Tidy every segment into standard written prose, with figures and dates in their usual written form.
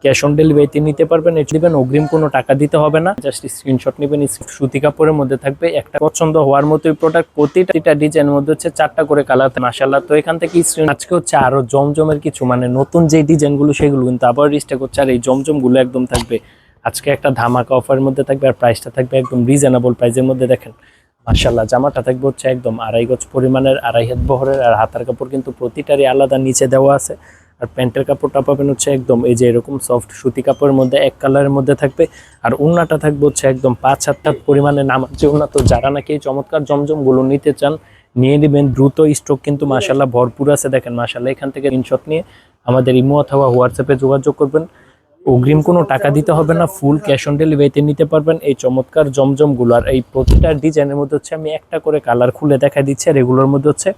Cash on ডেলিভারিতে নিতে পারবেন। এটা দিবেন, অগ্রিম কোনো টাকা দিতে হবে না, জাস্ট স্ক্রিনশট নেবেন। সুতি কাপড়ের মধ্যে থাকবে, একটা পছন্দ হওয়ার মতোই প্রোডাক্ট। প্রতিটা ডিজাইনের মধ্যে হচ্ছে 4টা করে কালার, মাশাআল্লাহ। তো এখান থেকে আজকে হচ্ছে আরো জমজমের কিছু মানে নতুন যে ডিজাইনগুলো সেগুলো কিন্তু আবার রিস্টক হচ্ছে। আর এই জমজমগুলো একদম থাকবে আজকে একটা ধামাকা অফারের মধ্যে থাকবে, আর প্রাইসটা থাকবে একদম রিজনেবল প্রাইসের মধ্যে। দেখেন মাশাআল্লাহ, জামাটা থাকবে হচ্ছে একদম 2.5 গজ পরিমাণের, 2.5 হাত বহরের। আর হাতার কাপড় কিন্তু প্রতিটারই আলাদা নিচে দেওয়া আছে। আর প্যান্টের কাপড়টা পাবেন হচ্ছে একদম এই যে এরকম সফট সুতি কাপড়ের মধ্যে এক কালারের মধ্যে থাকবে। আর ওড়নাটা থাকবে হচ্ছে একদম 5 হাত পরিমাণে নামাজি ওড়না। তো যারা নাকি এই চমৎকার জমজমগুলো নিতে চান নিয়ে নেবেন দ্রুত, স্টক কিন্তু মাশাআল্লাহ ভরপুর আছে। দেখেন মাশাআল্লাহ, এখান থেকে স্ক্রিনশট নিয়ে আমাদের ইমো অথবা হোয়াটসঅ্যাপে যোগাযোগ করবেন। অগ্রিম কোনো টাকা দিতে হবে না, ফুল ক্যাশ অন ডেলিভারিতে নিতে পারবেন এই চমৎকার জমজমগুলো। আর এই প্রতিটা ডিজাইনের মধ্যে হচ্ছে আমি একটা করে কালার খুলে দেখা দিচ্ছি। আর এগুলোর মধ্যে হচ্ছে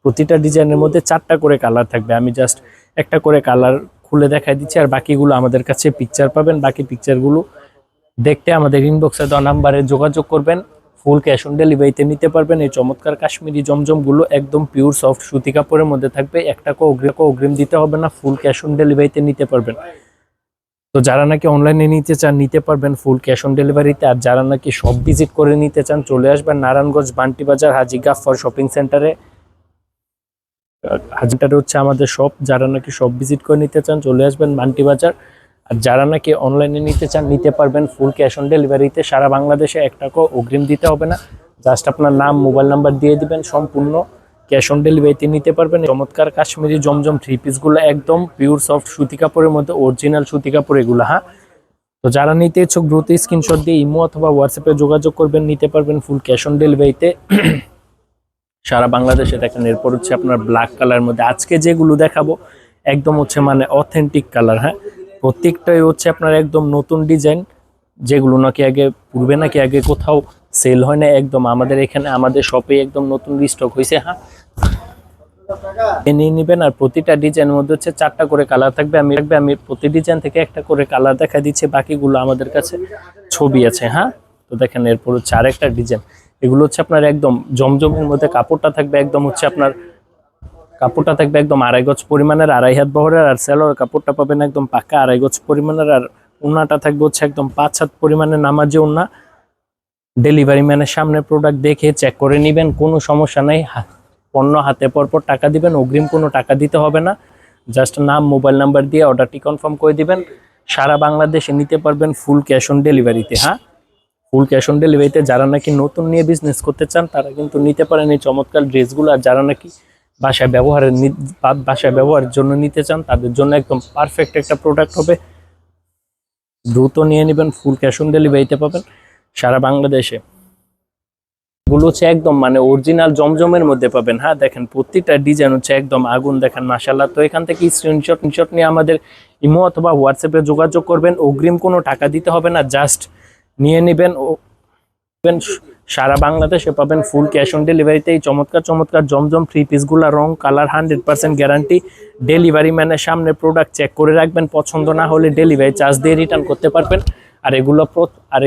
প্রতিটা ডিজাইনের মধ্যে 4টা করে কালার থাকবে। আমি জাস্ট একটা করে কালার খুলে দেখাই দিচ্ছি, আর বাকিগুলো আমাদের কাছে পিকচার পাবেন। বাকি পিকচারগুলো দেখতে আমাদের ইনবক্সে দেওয়া নাম্বারে যোগাযোগ করবেন। ফুল ক্যাশ অন ডেলিভারিতে নিতে পারবেন এই চমৎকার কাশ্মীরি জমজমগুলো, একদম পিওর সফট সুতি কাপড়ের মধ্যে থাকবে। একটাকে অগ্রিম দিতে হবে না, ফুল ক্যাশ অন ডেলিভারিতে নিতে পারবেন। তো যারা নাকি অনলাইনে নিতে চান নিতে পারবেন ফুল ক্যাশ অন ডেলিভারিতে। আর যারা নাকি সব ভিজিট করে নিতে চান চলে আসবেন নারায়ণগঞ্জ বান্টি বাজার হাজী গাফফার শপিং সেন্টারে। হাজারটা হচ্ছে আমাদের শপ। যারা নাকি সব ভিজিট করে নিতে চান চলে আসবেন বান্টি বাজার। আর যারা নাকি অনলাইনে নিতে চান নিতে পারবেন ফুল ক্যাশ অন ডেলিভারিতে। সারা বাংলাদেশে 1 টাকাও অগ্রিম দিতে হবে না, জাস্ট আপনার নাম মোবাইল নাম্বার দিয়ে দিবেন, সম্পূর্ণ ক্যাশ অন ডেলিভারিতে নিতে পারবেন। চমৎকার কাশ্মীরি জমজম 3 পিসগুলো একদম পিওর সফট সুতি কাপড়ের মধ্যে, অরিজিনাল সুতি কাপড় এগুলো। হ্যাঁ, তো যারা নিতে ইচ্ছুক দ্রুত স্ক্রিনশট দিয়ে ইমো অথবা হোয়াটসঅ্যাপে যোগাযোগ করবেন, নিতে পারবেন ফুল ক্যাশ অন ডেলিভারিতে সারা বাংলাদেশে। দেখেন এরপর হচ্ছে আপনার ব্ল্যাক কালার মধ্যে আজকে যেগুলো দেখাবো একদম হচ্ছে মানে অথেন্টিক কালার। হ্যাঁ, প্রত্যেকটাই হচ্ছে আপনার একদম নতুন ডিজাইন, যেগুলো নাকি পূর্বে নাকি আগে কোথাও সেল হয় না, একদম আমাদের এখানে আমাদের শপে একদম নতুন রিস্টক হয়েছে। হ্যাঁ, নিয়ে নেবেন। আর প্রতিটা ডিজাইনের মধ্যে হচ্ছে 4টা করে কালার থাকবে। আমি প্রতি ডিজাইন থেকে একটা করে কালার দেখা দিচ্ছি, বাকিগুলো আমাদের কাছে ছবি আছে। হ্যাঁ, তো দেখেন এরপর হচ্ছে আরেকটা ডিজাইন। এগুলো হচ্ছে আপনার একদম জমজমের মধ্যে কাপড়টা থাকবে একদম হচ্ছে আপনার 2.5 গজ পরিমাণের, 2.5 হাত বহরের। আর সেলোর কাপড়টা পাবেন একদম পাক্কা 2.5 গজ পরিমাণের। আর ওড়নাটা থাকবে হচ্ছে একদম 5 হাত পরিমাণের নামাজি ওড়না। ডেলিভারি ম্যানের সামনে প্রোডাক্ট দেখে চেক করে নেবেন, কোনো সমস্যা নাই। পণ্য হাতে পরপর টাকা দিবেন, অগ্রিম কোনো টাকা দিতে হবে না, জাস্ট নাম মোবাইল নাম্বার দিয়ে অর্ডারটি কনফার্ম করে দিবেন। সারা বাংলাদেশে নিতে পারবেন ফুল ক্যাশ অন ডেলিভারিতে। হ্যাঁ, ফুল ক্যাশ অন ডেলিভারিতে যারা নাকি নতুন নিয়ে বিজনেস করতে চান তারা কিন্তু নিতে পারেন এই চমৎকার ড্রেসগুলো। আর যারা নাকি বাসায় ব্যবহারের জন্য নিতে চান তাদের জন্য একদম পারফেক্ট একটা প্রোডাক্ট হবে, দ্রুত নিয়ে নেবেন। ফুল ক্যাশ অন ডেলিভারিতে পাবেন সারা বাংলাদেশে। এগুলো হচ্ছে একদম মানে অরিজিনাল জমজমের মধ্যে পাবেন। হ্যাঁ, দেখেন প্রত্যেকটা ডিজাইন হচ্ছে একদম আগুন। দেখেন মাশাআল্লাহ। তো এখান থেকে স্ক্রিনশট নিয়ে আমাদের ইমো অথবা হোয়াটসঅ্যাপে যোগাযোগ করবেন, অগ্রিম কোনো টাকা দিতে হবে না, জাস্ট নিয়ে নেবেন। সারা বাংলাদেশে পাবেন ফুল ক্যাশ অন ডেলিভারিতে এই চমৎকার জমজম 3 পিসগুলা। রং কালার 100% গ্যারান্টি। ডেলিভারি ম্যানের সামনে প্রোডাক্ট চেক করে রাখবেন, পছন্দ না হলে ডেলিভারি চার্জ দিয়ে রিটার্ন করতে পারবেন। আর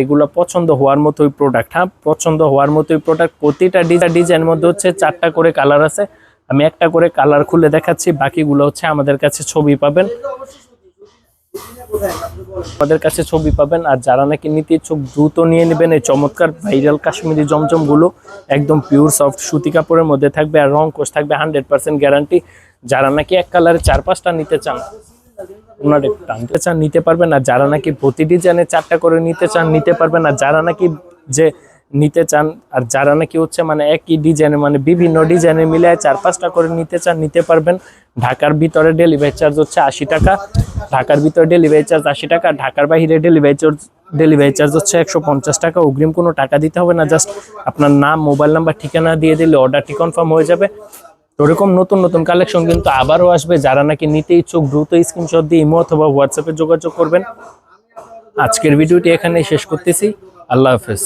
এগুলো পছন্দ হওয়ার মতোই প্রোডাক্ট। হ্যাঁ, পছন্দ হওয়ার মতোই প্রোডাক্ট। প্রতিটা ডিজাইনের মধ্যে হচ্ছে 4টা করে কালার আছে। আমি একটা করে কালার খুলে দেখাচ্ছি, বাকিগুলো হচ্ছে আমাদের কাছে ছবি পাবেন। আর যারা নাকি নিতে ইচ্ছুক দ্রুত নিয়ে নেবেন এই চমৎকার ভাইরাল কাশ্মীরি জমজমগুলো, একদম পিওর সফট সুতি কাপড়ের মধ্যে থাকবে। আর রং কোষ থাকবে 100% গ্যারান্টি। যারা নাকি এক কালারে 4-5টা নিতে চান নিতে পারবেন। আর যারা নাকি প্রতি ডিজাইনে 4টা করে নিতে চান নিতে পারবেন। আর যারা নাকি যে নিতে চান আর যারা নাকি হচ্ছে মানে একই ডিজাইনে মানে বিভিন্ন ডিজাইনে মিলে 4-5টা করে নিতে চান নিতে পারবেন। ঢাকার ভিতরে ডেলিভারি চার্জ হচ্ছে 80 টাকা। ঢাকার ভিতরে ডেলিভারি চার্জ 80 টাকা। ঢাকার বাইরে ডেলিভারি চার্জ হচ্ছে 150 টাকা। অগ্রিম কোনো টাকা দিতে হবে না, জাস্ট আপনার নাম মোবাইল নাম্বার ঠিকানা দিয়ে দিলে অর্ডারটি কনফার্ম হয়ে যাবে। ওরকম নতুন কালেকশন কিন্তু আবারও আসবে। যারা নাকি নিতে ইচ্ছুক দ্রুত স্ক্রিনশট দিয়ে ইমো অথবা হোয়াটসঅ্যাপে যোগাযোগ করবেন। আজকের ভিডিওটি এখানেই শেষ করতেছি। আল্লাহ হাফেজ।